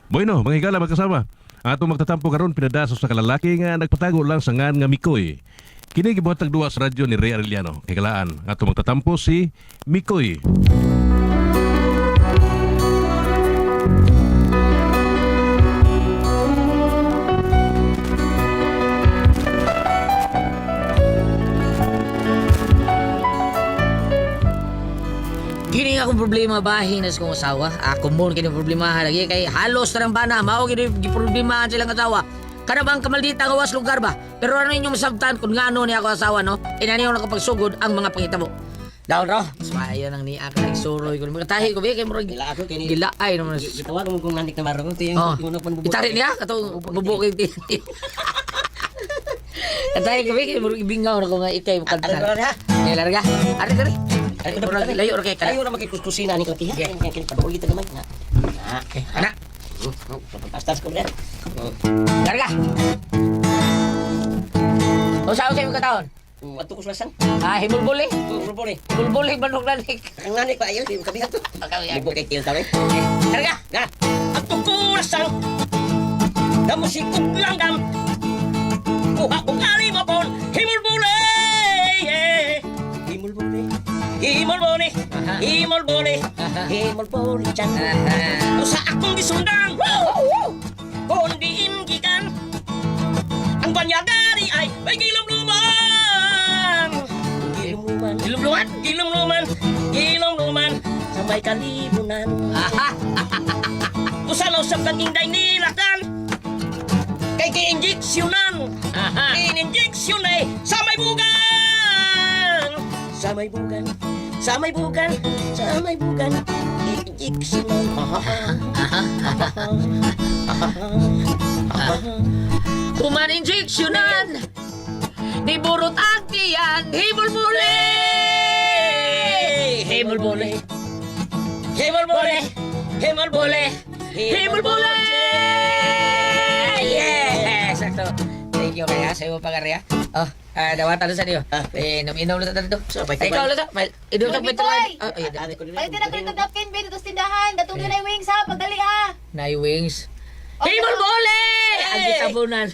Bueno, mga higala magkasama. Atong magtatampo karon pinadaso sa kalalaki nga nagpatago lang sa ngan nga Mikoy. Kini gibuhatag duwa sa radyo ni Ray Arellano. Kay kalaan, atong magtatampo si Mikoy. Kini akong problema bahin na sa kong asawa. Ako mo kini problema lagi kay halos tarang bana mao kini giproblemahan silang asawa. Kana bang kamaldita nga was lugar ba? Pero ano inyong masabtan kung ngano ni ako asawa no? Inaniyo nakapagsugod ang mga pangitabo. Daw ro, smayo nang ni ako nagsuroy ko. Tahi ko ba kay murag Gila ako kini. gila ay naman. Gitawag mo kung nandik na maro ko yung Oh. kuno pan bubuhay. Itari niya katong bubuking tin. Tahi ko ba kay murag ibingaw na ko nga ikay mo Ano kanta. ha? Ay larga. Ari diri. Ay, Murag layo ra kay Kayo kala. na magkikuskusina ni Klatiha. Kaya kini padugi ta naman. Okay, ana. Pastas ko rin. Larga. O sa usay mo kataon? Ato ko sulasan. Ah, himulbuli. Puro-puro. Bulbuli manok nanik. Ang nanik pa ayo, di kabihan to. Libo kay kill tawin. Larga. Nga. Ato ko rasang. Damo sikot lang dam. Kuha kong alimapon. Himulbuli. Himulbuli. Himulbuli. Himulbuli. Himulbuli chan. Usa akong gisundang. Kung diin gikan. Ang banyagari ay may gilumluman. Ilumluan. Gilumluman. Gilumluman. Sa may kalibunan. Usa na usap kang inday nilatan. Kay ki-injeksyonan. In-injeksyon ay sa may bugan. Sa may bugan. Sa may bugan. Sa may bugan. I-injeksyonan. Kuman injeksyonan. Di burot ang tiyan. Himulbuli. Himulbuli. Himulbuli. Himulbuli. Himulbuli. Yes! Sakto. Thank you kaya sa iyo pagarya. Oh, dawatan sa niyo. Inom ulit dito. Ay, ikaw ulit. Inom sa betul. Oh, iya. Palitin na kayo napkin, baby, ito tindahan. Datong din ay wings ha, pagdali ha. Nai wings. Himulbuli. Ang gitabunan.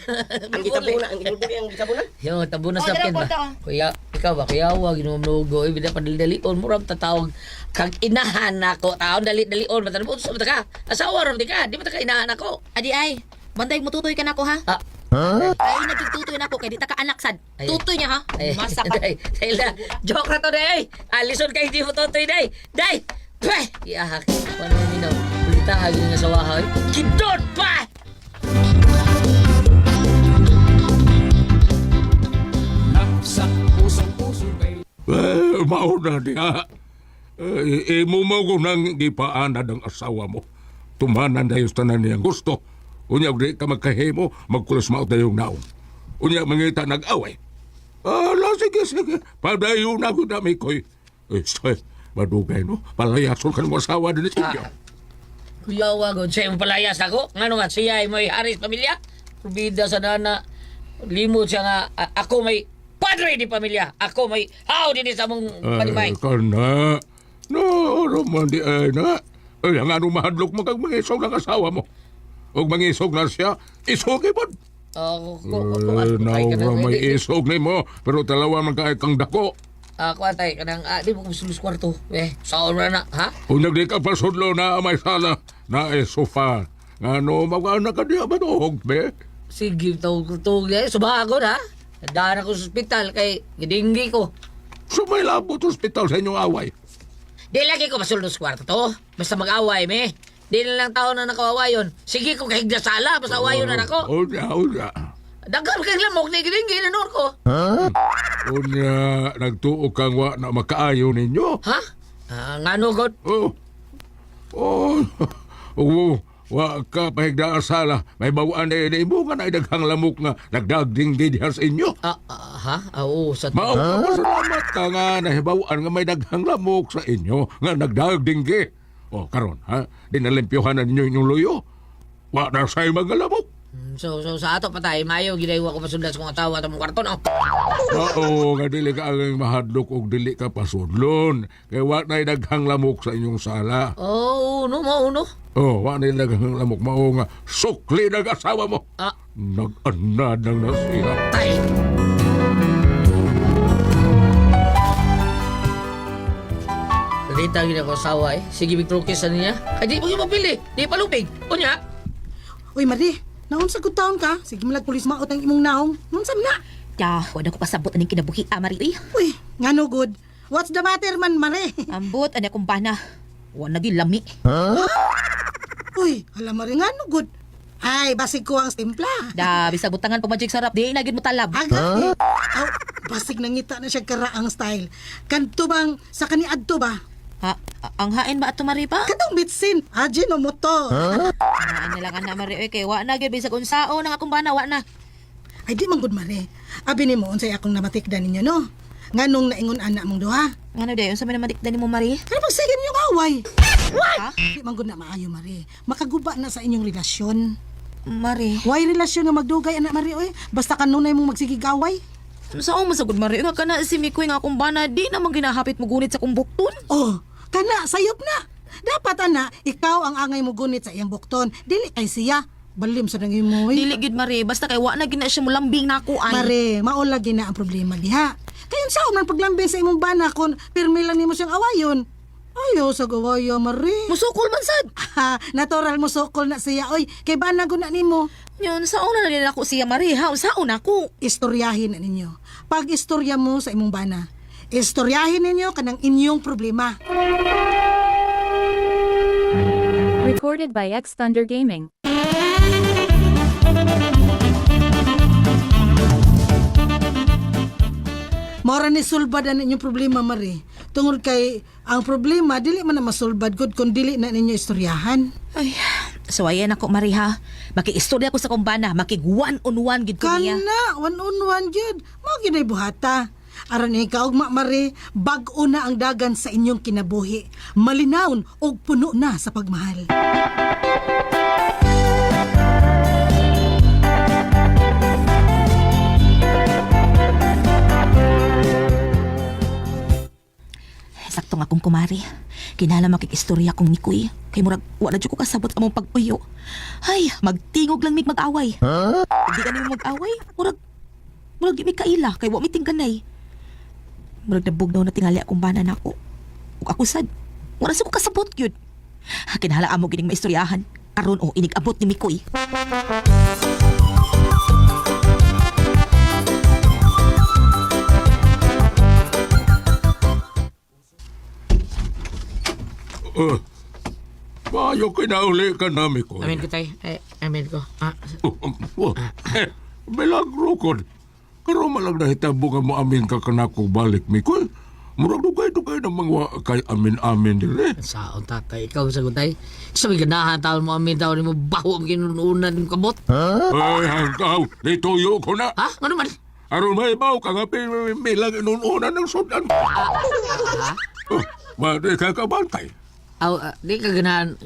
Ang gitabunan. Ang gitabunan. Ang gitabunan. Yo, tabunan Oh, sa dala akin po ba? ito. Kuya, ikaw ba? Kuya, wag inom-nugo. Ibida pa dali-dalion. Murang tatawag kag inahan ako. Taon dali-dalion. Matan mo, sa ka. Asawa ram di ka. Di ba ka inahan ako? Adi ay, banday mo tutoy ka na ako ha. Ay, nagtututoy na ako kay di ta ka anak sad. Ay. Tutoy niya ha. Ay, Masa ka. day, Sayla. Joke na to, day. Alison kay di mo totoy, day. Day! Pweh! Iahak. Paano mo minaw? Ulita hagin nga sa wahay. Kidot pa! Mauna diha. Imo mo ko nang gipaanad ang asawa mo. Tumanan dayos tanan niyang gusto. Unya di ka magkahimo, magkulos maot dayong naon. Unya mangita nag-away. Sige. Padayon na ko dami ko'y. Madugay no. Palayason ka ng asawa din sa inyo. Kuya, wag. Siya yung palayas ako. Nga nga, siya ay may haris pamilya. Rubida sa nana. Limot siya nga. Ako may padre di pamilya. Ako may how din sa mong panimay. Kana. No, roman di ay na. Ay, ang ano mahadlok mo kag mangisog ng asawa mo. Huwag mangisog na siya, isog mo. Ako, Naura may isog ni mo, pero talawa man kaay kang dako. Ako atay, kanang, di mo kusulus kwarto. Saan na, ha? Kung nagdi ka pasudlo na may sala, na sofa. Ano, magana ka diya ba dohog, be? Sige, tawag subagon, ha? Daan ako sa ospital kay gidinggi ko. So may labot hospital sa inyong away. Di lagi ko masuldos kwarto to. Basta mag-away, me. Di na lang tao na nakawawayon. Sige ko kahig sala, basta awayon na ako. Unya. Dagan kay lamok ni gidinggi na nur ko. Unya, nagtuo kang wa na makaayo ninyo. Ha? Ngano god? Wa ka pahigda sala. May bawaan na imo nga na daghang lamok nga nagdagding diha sa inyo. Ha? Oo, sa Mao ka pasalamat ka nga nahibawaan nga may daghang lamok sa inyo nga nagdagding gi. O karon ha, dinalimpyohan na ninyo inyong luyo. Wa na say mga lamok. So sa ato patay, mayo gidaywa ko pasundas kong atawa at mong kwarto, no? Oo, nga dili ka ang mahadlok og dili ka pasudlon. Kaya wa na'y daghang lamok sa inyong sala. Oh, uno mo, uno. Oh, wala nila lamok mao nga sukli ng asawa mo. Ah, Nag-anad lang na siya. tay. Salita gina ko asawa eh. Sige, bigtrokis sa niya. Ay, di mo yung mapili. Di palupig. O niya? Uy, Mari, naon sa good taon ka? Sige malag pulis maot ang imong naong. Nunsam na? Ya, wala ko pasabot aning kinabuhi, Mari. Uy, Uy, nga no good. What's the matter man, Mari? ambot, ani akong bana. Wala di lami. Uy, alam Mari, nga no good. Ay, basig ko ang timpla. Da, bisag butangan pa magic sarap. Di na gid mo talab. Aga, aw, basig nangita na siya karaang style. Kanto bang sa kaniadto ba? Ha, ang hain ba ato Mari pa? Katong bitsin, aji no mo to. Hain na lang na Mari. Uy, kay wa na gid bisag unsao nang akong bana, wa na. Ay, di man good, Mari. Abi ni mo, unsay akong namatikdan ninyo, no? Nga nung naingon anak mong duha. Ngano day, unsa man matikdan nimo Mari? Kaya pagsigin yung away. Ha? Di man good na maayo, Mari. Makaguba na sa inyong relasyon. Mari. Why relasyon nga magdugay, anak Mari, oy? Basta kanunay mong magsigigaway. Saan mo sagod Mari? Nga kana si Mikoy nga akong bana, di naman ginahapit mo gunit sa kong bukton. Oh, kana, sayop na. Dapat, ana, ikaw ang angay mo gunit sa iyang bukton. Dili kay siya. Balim sa nang imoy. Dili gid Mari, basta kay wa na gina siya mulambing nako ay. Mare, maulagi na ang problema diha. Kayon sa man paglambing sa imong bana kon pirmi lang nimo siyang awayon. Ayaw sa gawaya, Mare. Musukol man sad. Ha, natural mo sukol na siya, oy. Kay bana guna nimo. Yun, saon na din ako siya Mari, ha? Saon ako? Istoryahin na ninyo. Pag istorya mo sa imong bana, istoryahin ninyo kanang inyong problema. Recorded by X Thunder Gaming. Mora ni sulbad ang inyong problema, Mare. Tungod kay ang problema dili man na masulbad gud kun dili na ninyo istoryahan. Ay, so ayan ako Mari ha. Makiistorya ko sa kumbana, makig one-on-one gid ko niya. Kana, one on one gyud. Mao gyud ay buhata. Aron ikaw ugma, Mare, bag-o na ang dagan sa inyong kinabuhi. Malinawon og puno na sa pagmahal. Sakto nga akong kumari. Kinala makikistorya kong Mikoy. Kay murag wala jud ko kasabot among pagpuyo. Ay, magtingog lang mig mag-away. Hindi ka nimo mag-away. Murag di mi kaila kay wa mi tingganay. Murag nabugnaw na tingali akong bana nako. Ug ako sad. Wala sa ko kasabot gyud. Kinala amo gining maistoryahan. Karon o inig-abot ni Mikoy. Maayo kinauli ka namin ko. Amin ko, tay. Ay, amin ko. Ah, Milagro ko. Karo malang nahitabo nga mo amin ka kanako balik, Mikoy. Murag dugay-dugay na mga kay amin-amin dili. saon tatay. Ikaw sa tay. Sabi ganahan taon mo amin taon mo baho ang kinununan ng kabot. Ay, hanggaw. Dituyo ko na. Ha? Ano man? Aron may baw ka nga pilang inununan ng sudan. Di ka kabantay. Aw, di ka ganahan.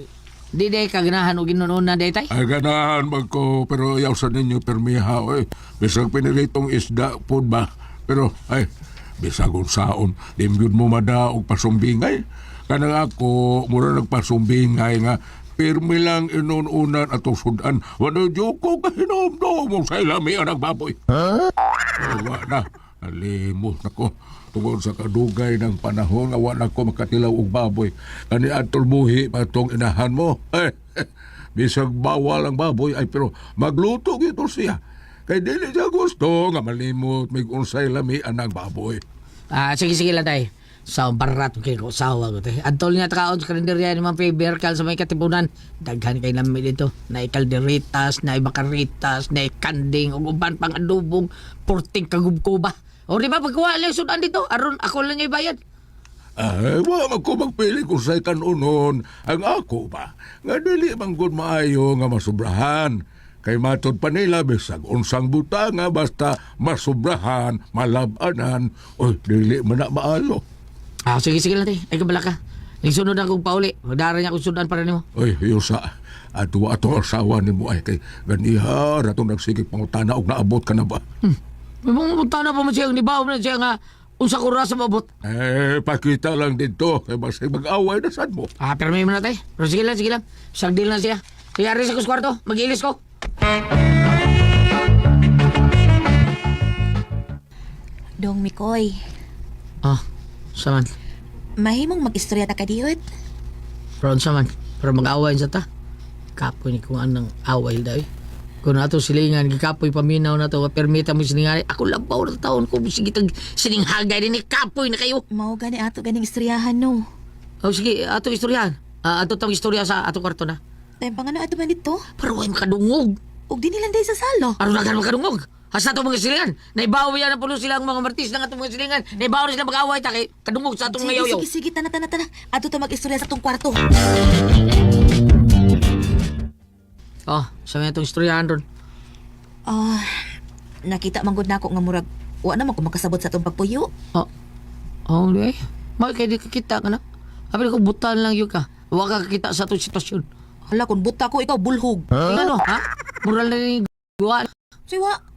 Di ka ganahan o ginununan day tay? Ay, ganahan magko, pero yaw sa ninyo permiha, oy. Bisag piniritong isda po ba? Pero, ay, bisag unsaon, limbyod mo madaog pasumbingay. Kanang ako, mura nagpasumbingay nga, pirmi lang inununan at sudan. Wala diyo ko kahinomdom mo sa ilamian ang baboy. Wala na, nalimot na ko. Tungkol sa kadugay ng panahon nga wala ko makatilaw og baboy. Kani atol buhi patong inahan mo. Bisag bawal ang baboy ay pero magluto gito siya. Kay dili siya gusto nga malimot may unsay lamian ang baboy. Ah, sige lang tay. Sa barat ko sawa ko tay. Antol niya takaon sa kalendarya ni Mang Faber kal sa may katipunan. Daghan kay lami dito. Na kalderitas, na bakaritas, na kanding ug uban pang adobong porting kagubkuba. O di ba pagkuha lang sudan dito, aron ako lang yung bayad. Ay, wa ko magpili kung sa'y kanunon. Ang ako ba? Nga dili manggod maayo nga masubrahan. Kay matod pa nila bisag unsang buta nga basta masubrahan, malabanan, o dili man na maayo. Ah, sige lang tay. Ay kabala ka. Nagsunod akong pauli. Magdara niya akong sudan para nimo. Oy, Yusa, ato asawa ni mo ay kay ganiha, ratong nagsigig pangutana og naabot ka na ba? May mga punta na pa mo siya, nibaw na siya nga Unsa ko ra sa mabot? Pakita lang dito. Kaya basta mag-away na sad mo. Pero may na tayo. Pero sige lang, sige lang. Sagdil na siya. Kaya rin sa kwarto, mag-ilis ko. Dong Mikoy, Saman. mahimong mag-istorya ta ka diot. Pero saman. Pero mag-away sa ta. Kapoy ni kung anong away daw eh. Kung nato silingan, gikapoy paminaw na to, permita mo silingan. Ako labaw na taon ko, sige tag silinghagay din ni kapoy na kayo. Mao gani ato ganing istoryahan no. Sige, ato istoryahan. Ato tang istorya sa ato kwarto na. Tay pangano ato man dito? Pero ay makadungog. Og di nilang day sa salo. Aron na makadungog. Hasta to mga silingan. Naibaw yan na pulo silang mga martis ng atong mga silingan. Naibaw rin sila mag-away ta kay kadungog sa atong Sige, mayaw-yaw. sige, tana. Ato to mag-istorya sa tong kwarto. Sa mga itong istoryahan ron. Nakita man gud nako nga murag wa na man ko makasabot sa tong pagpuyo. Di. Kaya di kakita ka na. Apil ko butan lang yun ka. Huwag ka kakita sa itong sitwasyon. Hala kun buta ko ikaw bulhog. Ano, ha? Moral na rin gawa. Siwa.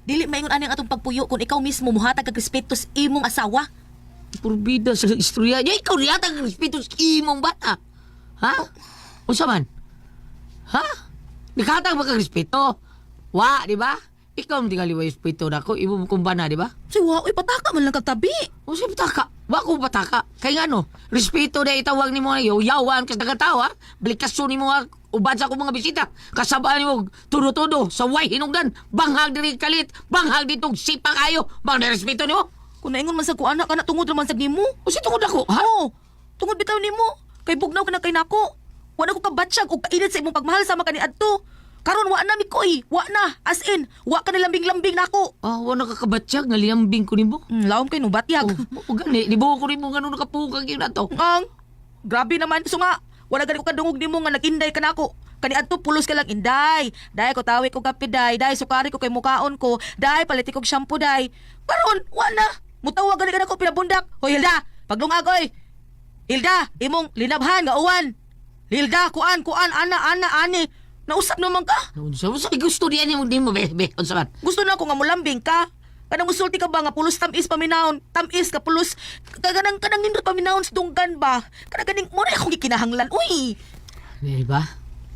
Dili maingon ani ang atong pagpuyo kung ikaw mismo muhatag kag respeto sa imong asawa. Purbida sa istorya. Ya, ikaw niyatang respeto sa imong bata. Ha? O man? Ha? Nakahatag ba kang respeto? Wa, di ba? Ikaw mo tingali wa respeto na ko. Ibo mo kumbana, di ba? Siwa, uy pataka man lang kag tabi. O siya pataka. Wa ko pataka. Kaya nga no, respeto na itawag ni mo ngayon. Yawan ka sa katawa. Blikasyon ni mo nga. Ubad sa akong mga bisita. Kasabaan ni mo. Tudo-tudo. Sa way hinungdan. Banghag diri kalit. Banghag ditong sipa kayo. Bang na respeto ni mo. Kung naingon man sa kuana kana tungod naman sa nimo. O siya tungod ako, ha? Oo. Tungod bitaw nimo. Kay bugnaw ka na kay nako. Wa na ko kabatsyag og kainit sa imong pagmahal sama kani adto. Karon wa na Mikoy. Wa na. As in, wa ka na lambing-lambing nako. Wala kakabatsyag. Naliambing ko ni mo. Lawom kay no batyag. O gani. Libo ko rin mo nga nung nakapugag yun na to. Ang grabe naman so nga. Wala gani ko kadungog nimo nga nag-inday ka nako. Kani adto pulos ka lang inday. Day ko tawi ko kape day. Day sukari ko kay mukaon ko. Day paliti kog shampoo day. Karon wa na. Mutawag gani ka nako pinabundak. Hoy Hilda, paglungag oy. Hilda, imong linabhan nga uwan. Hilda, kuan ana ani. Nausap naman ka. Sa gusto diyan mo be. Unsa man? Gusto na ako nga mulambing ka. Kanang musulti ka ba nga pulos tamis paminahon. Tamis ka pulos. Kanang nindot paminahon sa tunggan ba. Kanang ganing mo na akong gikinahanglan. Uy. Di ba?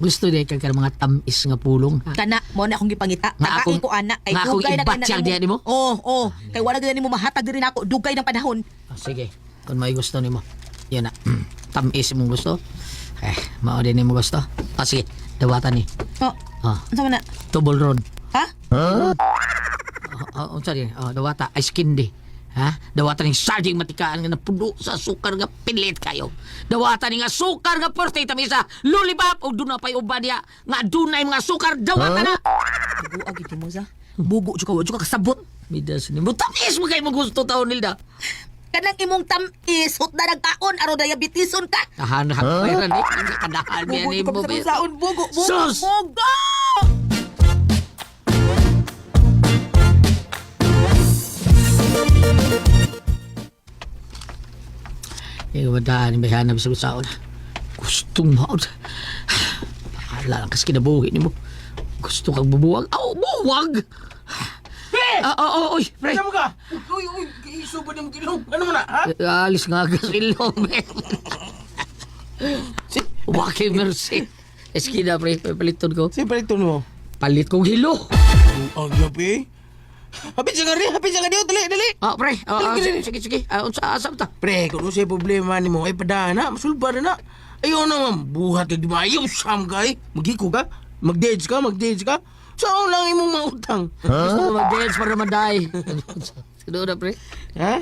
Gusto din ka mga tamis nga pulong. Ha? Kana mo na akong gipangita. Nga Nakain akong- ko ana. Kay nga akong dugay na ibatsyag ganang diyan mo? Oo. Kay wala ganyan mo mahatag din ako. Dugay ng panahon. Sige. Kung may gusto ni mo. Yan na. Tamis mong gusto. Mao din ni mo gusto. Sige. Dawatan ni. Oh. Ah. Ano na? Double ron. Ha? Unsa din? Dawata. Ice candy. Ha? Dawatan ng sarding matikaan nga napuno sa sukar nga pilit kayo. Dawatan ng sukar nga porte tamisa. Lollipop o doon na pa'y uban niya. Nga doon na yung mga sukar. Dawatan na. Bugo agi mo sa. Bugo juga wa juga kasabot. Midas ni mo. Tamis mo kayo mo gusto taon nila. Kanang imong tamis hot na nagkaon aron diabetison ka. Tahan na. Mayroon eh. Ang kadahan niya ni mo. Bugo. Sus! Bugo. Yung madaan yung bahanap sa usaon. Gustong maod. Bahala lang kasi kinabuhi ni mo. Gusto kang bubuwag. Buwag! Oy, pre. Ano ka? Uy, iso ba niyo kilong? Ano mo na, ha? Alis nga agad sa ilong, men. Waki mercy. Eskina, pre. Paliton ko. Si paliton mo. Palit kong hilo. Ang gabi. Hapit sa nga diyo, dali. Pre. Sige. Asam ta. Pre, kung ano sa'yo problema ni mo, ay padaan na, masulba na. Ayaw naman, buhat ka di ba? Ayaw, Sam kay. Maghiko ka? Mag-dage ka? Saan lang imong mautang? Gusto ko mag-dance para maday. Sino na, pre? Ha?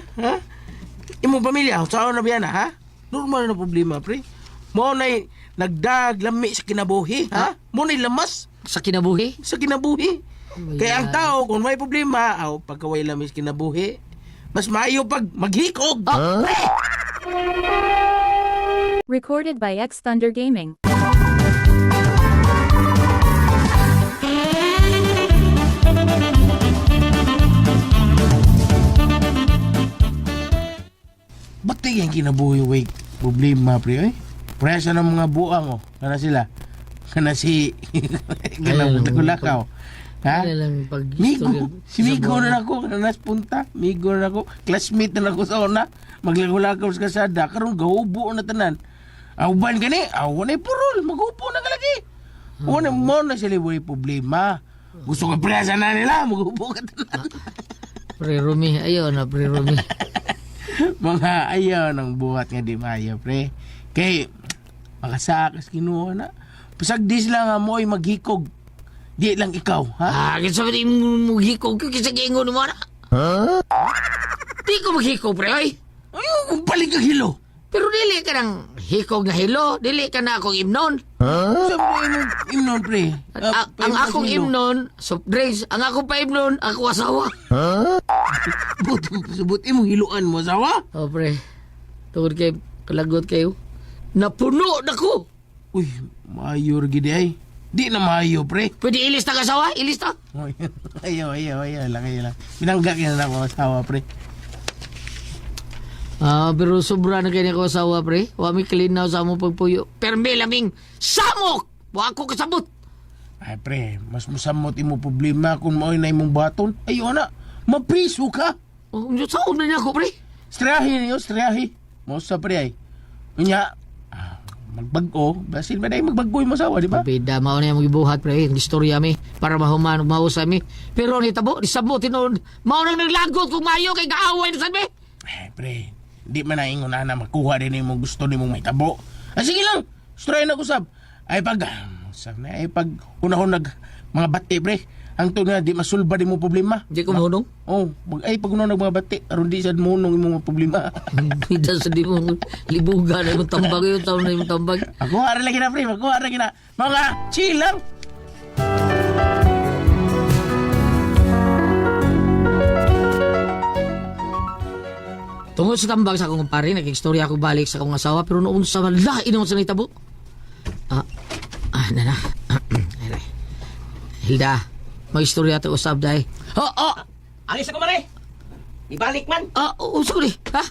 Imong pamilya, saan na biyan, ha? Normal na problema, pre. Mo na'y nagdaglami sa kinabuhi, ha? Mo na'y lamas Sa kinabuhi? sa kinabuhi. my Kaya ang God. tao, kung may problema, pagkaway lamis kinabuhi, mas maayo pag maghikog. Pre! Recorded by X Thunder Gaming. Ba't yung kinabuhi, way problema, pre, eh? Presa ng mga buang, kana sila. Kana si... kana Ayun, Kulakaw. Ha? Ano lang pag Migo. istorya- Si Migo sa na ako. Nanas punta. Migo na ako. Classmate na ako sa una. Maglagaw-lagaw sa kasada. Karon gahubo na tanan. Awan gani. Awan ay purol. Maghupo na kalagi. Una mo na sila may problema. Gusto ko presa na nila. Maghupo ka tanan. Pre Rumi, ayaw na pre Rumi. Mga ayaw ng buhat nga di maayo, pre. Kay, makasakas kinuha na. Pasagdis lang nga mo ay maghikog. Di lang ikaw, ha? Kinsa ba di mo maghikog? Kinsa giingon mo na? Di ko maghikog, pre, ay. Ayaw, kung balik ang hilo. Pero dili ka ng hikog na hilo. Dili ka na akong imnon. Sabi imnon, pre. Ang akong imnon, soft drinks. Ang akong pa imnon, ako asawa. Buti mo hiluan mo, asawa? Oh, pre. Tungod kay kalagot kayo. Napuno na ko. Uy, mayor gidi ay. Di na mayo, pre. Pwede ilista ka asawa? Ilista. Ayaw lang. Binangga ka na ako, asawa, pre. Pero sobra na kanya ko asawa, pre. Wami kalinaw sa among pagpuyo. Perme laming samok! Wa ako kasabot. Ay, pre, mas masamot imo problema kung maoy na imong baton. Ayaw na, mapriso ka. Oh, saan na niya ako, pre? Strahi niyo, strahi. Mosa, pre, ay. Kunya, magbago. Basin ba na yung magbago yung masawa, di ba? Bida, mao na yung magibuhat, pre. Ang istorya mi. Para mahuman, mahusay mi. Pero ni tabo, di sabot, tinon. Mao nang naglagot kung mayo kay gaaway na sabi. Eh, pre, di man na ingon na makuha din yung gusto ni mong may tabo. Ah, sige lang, strahi na kusab. Ay, pag unahon nag mga bati, pre. Ang to nga, di masulba din mo problema. Di ko mahunong. Oh, pag unahon nag mga bati, aron di sa munong imong problema. Bida sa di mo libugan na yung tambag yun. Taon na yung tambag. Ako ara lagi na, pre. Ako ara lagi na. Mga chill lang. Tungod sa tambag sa akong kumpare, nag-istorya ako balik sa akong asawa, pero noon sa wala, inaon sa naitabo. Nana. Hilda, mag-istorya ito usab dahi. Alis ako mare. Ibalik man. Usa ko ni. Ha?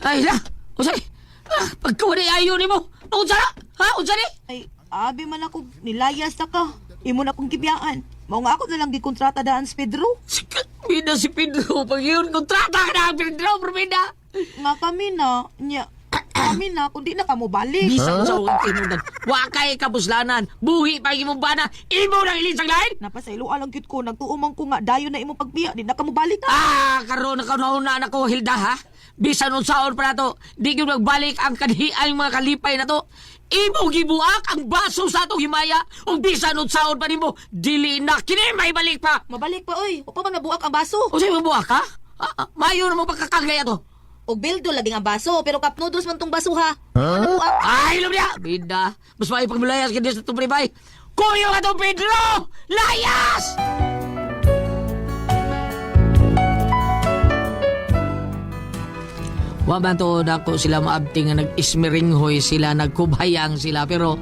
Ay, Hilda, usa ni. Pagkawa na ayaw ni mo. Unsa na? Ha? Unsa ni? Ay, abi man ako nilayas na ka. Imo na akong gibiyaan. Mao nga ako na lang gikontrata daan sa Pedro. Sikat, bida si Pedro. Pag yun, kontrata ka na ang Pedro, Bida. Nga kami na, kung di na ka mo balik. Bisa ko sa akong tinundan. Wakay kapuslanan. Buhi pa imong bana. Imo nang ilisang lain. Napasaylo alang gyud ko, nagtuumang ko nga dayon na imong pagbiya, di na ka mo balik ha. Karon na ako, Hilda, ha? Bisan unsaon pa na to. Di ko nagbalik ang kanhian mga kalipay na to. Imo gibuak ang baso sa atong himaya. O bisan unsaon pa nimo. Dili na kini may balik pa. Mabalik pa oy, upa man nabuak ang baso. O sa'yo mabuak, ha? Mayo na mo pagkakaglay ato. Og bildo lagi ang baso, pero kapnudos man tong baso ha. Nabuak. Ay, alam niya. Bida. Mas may pagmulayas ka din sa itong pribay. Kuyo ka itong Pedro! Layas! Waman to dako sila maabting nga nag-ismeringhoy sila, nagkubhayang sila. Pero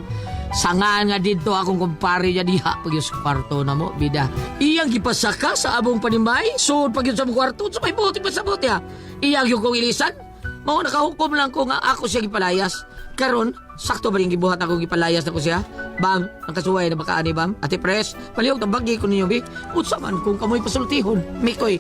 sangaan nga dito akong kumpare niya diha pag yung sa kwarto na mo, bida. Iyang gipasaka sa abong panimay, suod pag yun sa mong kwarto, sa may buti pa sa buti ha. Iyang yung kong ilisan. Mao nakahukom lang ko nga ako siya gipalayas. Karon, sakto ba rin gibuhat ako gipalayas na ko siya? Bam, ang kasuway na baka ani bam? Ate Pres, palihog ang bagi ko ninyo, bi. Utsa man kung kamoy pasultihon. Mikoy.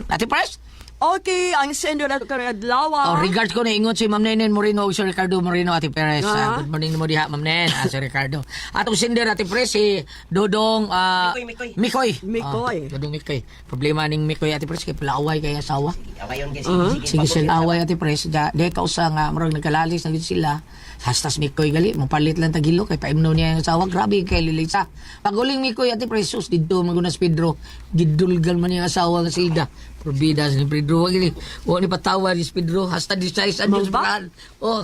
Ate Pres? Okay, ang sendo na ka adlaw. Regards ko na ingon si Ma'am Nenen Moreno o si Ricardo Moreno, Ate Perez. Good morning mo diha, Ma'am Nen. Si Ricardo. Atong sinder, Ate Perez, si Dodong Mikoy. Dodong Mikoy. Problema ning Mikoy, Ate Perez, kay palaaway kay asawa. Awayon kasi. Sige sila away, Ate Perez. Di kausa nga, marang nagkalalis na sila. Hastas Mikoy gali, mapalit lang tagilo kay paimno niya yung asawa. Grabe kay Lilisa. Paguling Mikoy, Ate Perez, sus, dito magunas Pedro. Gidulgal man yung asawa nga silda. Probida ni Pedro wag ni patawa ni Pedro hasta 16 anyos pa.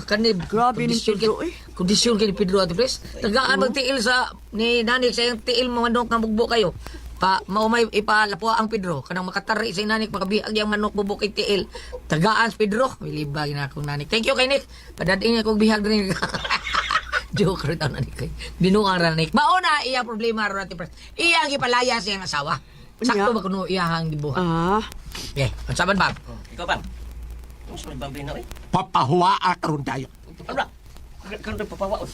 Kanib Grabe ni Pedro, Kondisyon kay ni Pedro Ate Pres. Tagaan magtiil sa ni nani sa yung tiil mo manok nga bugbo kayo. Maumay ipalapo ang Pedro kanang makatari sa nanik makabiag yang manok bubok kay tiil. Tagaan si Pedro. Milibag na akong nanik. Thank you kay Nick. Padading akong bihag din. Joke rin ang nanik kay. Binuang ra Nick. Mauna iya problema ro Ate Pres. Iya ang ipalaya sa iyang asawa. Sakto ba kuno iyahang gibuhat? Ah. Okay, ang saban ba? Ikaw pa. Sa may bambina, eh. Papahuwaa karon dayo. Ano ba? Karon na papawaon.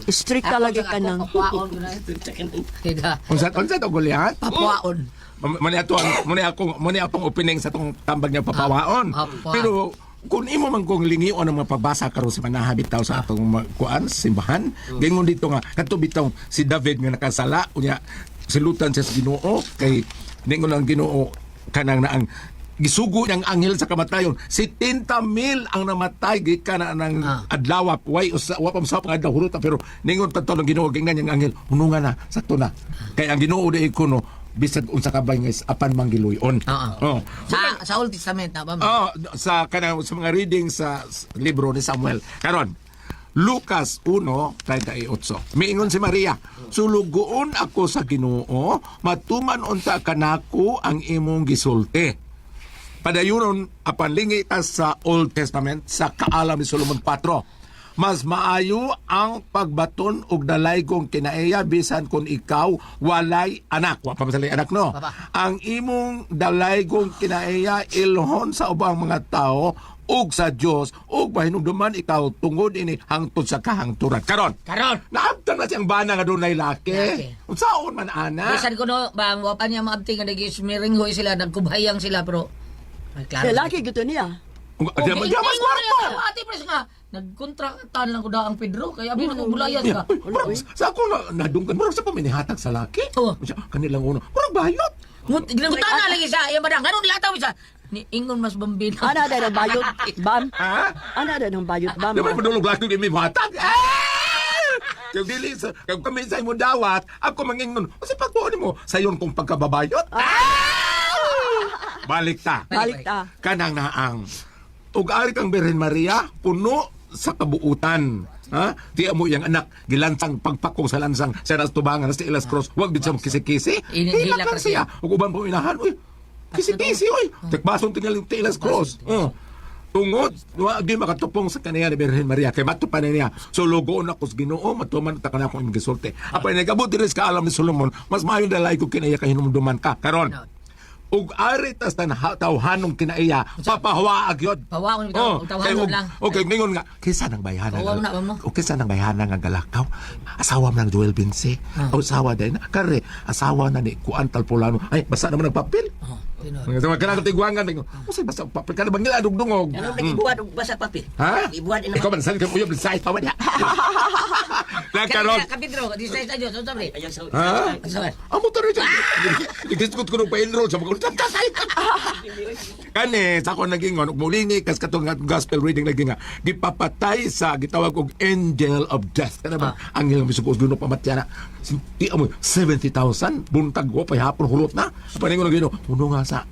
Strict talaga ka nang. Papuaon ko na. Tiga. Unsa to gulihan? Papuaon. Muni atong opening sa tong tambag niya papawaon. Papawaon. Pero kung imo man kong lingion ang mapabasa karon sa manahabit taw sa atong kuan simbahan, gingon dito nga kadto bitaw si David nga nakasala unya silutan siya sa Ginoo kay ningon ang Ginoo kanang na ang gisugo niyang anghel sa kamatayon 70,000 ang namatay gikan na ng adlaw way wa pa sa adlaw hurot pero ningon kadto ng Ginoo gingnan niyang anghel hunungan na sakto na kay ang Ginoo di kuno bisag unsa ka bay nga apan manggiluyon. Oh. Sa Old Testament na ba? Sa kanang sa mga reading sa libro ni Samuel. Karon, Lucas 1:38. Miingon si Maria, sulugoon ako sa Ginoo, matuman unta kanako ang imong gisulti. Padayunon apan lingi ta sa Old Testament sa Kaalam ni Solomon 4. Mas maayo ang pagbaton og dalaygong kinaiya bisan kung ikaw walay anak. Wa pa masalay anak no. Baba. Ang imong dalaygong kinaiya ilhon sa ubang mga tao ug sa Dios ug mahinungduman ikaw tungod ini hangtod sa kahangturan. Karon. Naabtan na siyang bana nga dunay laki. Unsaon man ana? Bisan ko no, bang wapan niya maabti nga nag-ismiringhoy sila, nagkubhayang sila, pero... Ay, klaro. Lalaki gito niya. Diyamas kwarto. Ate Pres nga, nagkontraktan lang ko na ang Pedro, kaya abi nagbulayas ka. Sa ako nadunggan mo sa paminihatag sa laki. Oo. Kanilang uno. Murag bayot. Ginangutan na lagi siya, yung madang, ganun lataw siya. Ni Ingon mas bambina. Ana na ng bayot, bam. Ha? Ana na ng bayot, bam. Di ba madulog laki ni may hatag? Kaya dili sa kaya kami sa imo dawat, ako mangingon. Kasi pagtuon mo sayon kong pagkababayot. Balik ta. Balik ta. Kanang naang ug ari kang Birhen Maria puno sa kabuutan. Ha? Tiya mo yang anak gilansang pagpakong sa lansang sa tubangan sa Ilas Cross. Wag bit siyang kisi-kisi. Hila Hilak ka siya. Ug uban po inahan. Uy, kisi-kisi oy. Tekbason tingal yung Ilas Cross. Tungod, di makatupong sa kaniya ni Birhen Maria kay matupan niya. So logoon ako sa Ginoo, matuman ta kana akong gisulti. Apay nagabot diri sa Kaalam ni Solomon, mas maayo dalay ko kinaya kahinumduman ka. Karon. Ug ari tas tan tawhanong kinaiya papahawa agyod. Pawaon ito, tawhanon lang. Okay, ngayon nga kisa nang bayhanan. Pawaon na ba mo? O kisa nang bayhanan nga galakaw. Asawa man ng Joel Binse. O asawa din kare asawa na ni Kuan Talpolano. Ay basta naman ng papel. Nga sama kana tigwangan ningo. Usay basta papel kana bangil adugdungog. Ano nagibuhat og basa papel? Ha? Ibuhat ina. Ikaw man sali ka uyab sa site pa ba? Na karon. Ka Pedro, di sa Diyos, so sabi. Ayun sa... Ha? Sabi. Amo to rin. Igiskot ko nung pa-enroll sa mga Kani, sa ako naging mulingi, kas katong gospel reading lagi nga, gipapatay sa, gitawag og angel of death. Kana ba? Angel ng misukos, gino pamatya na. Di mo, 70,000, buntag ko, pahapon, hulot na. Paningon ng gino, puno nga sa,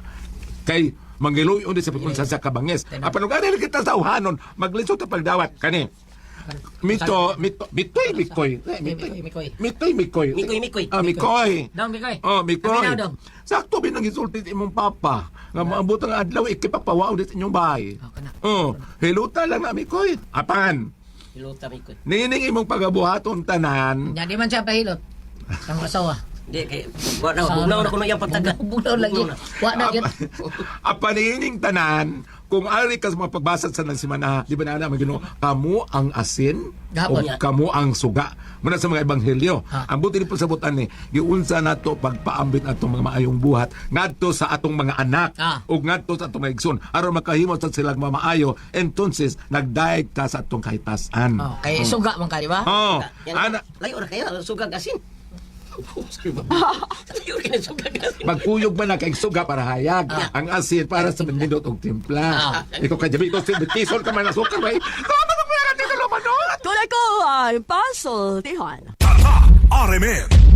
kay, manggiloy undi sa pagkunsa sa kabanges. Apan ug ari kita sa uhanon, maglisod ta pagdawat kani. Mitoy. Mikoy. Dong, Mikoy. Mikoy. Kami daw, dong. Sakto binang gisulti imong papa. Nga maabot ang adlaw ikipapawaw dit inyong bahay. Hiluta lang na Mikoy. Apan. Hilota Mikoy. Nining imong pagabuhaton tanan. Nya di man siya pahilot. Ang asawa. Di kay bugnaw na kuno yang pagtaga. Bugnaw lagi. Wa na gyud. Apanining tanan, kung ari ka sa mga pagbasa sa nagsimana, di ba na Ginoo, kamu ang asin o Gapon. kamu ang suga. Muna sa mga ebanghelyo. Ang buti ni pasabutan ni, giunsa nato pagpaambit atong mga maayong buhat ngadto sa atong mga anak ug ngadto sa atong mga igsoon aron makahimo sa silang mamaayo. Entonces nagdaig ka sa atong kahitasan. Kay suga man ka, di ba? Ana, Layo na kayo sugag asin. Layo kini sugag asin. magkuyog man na kay suga para hayag. Ang asin para sa minindot og timpla. Ikaw kay jabi ito tison ka man na sukar bay. Tama na pera dito lo manot. Tulad ko, puzzle, Tihan. RMN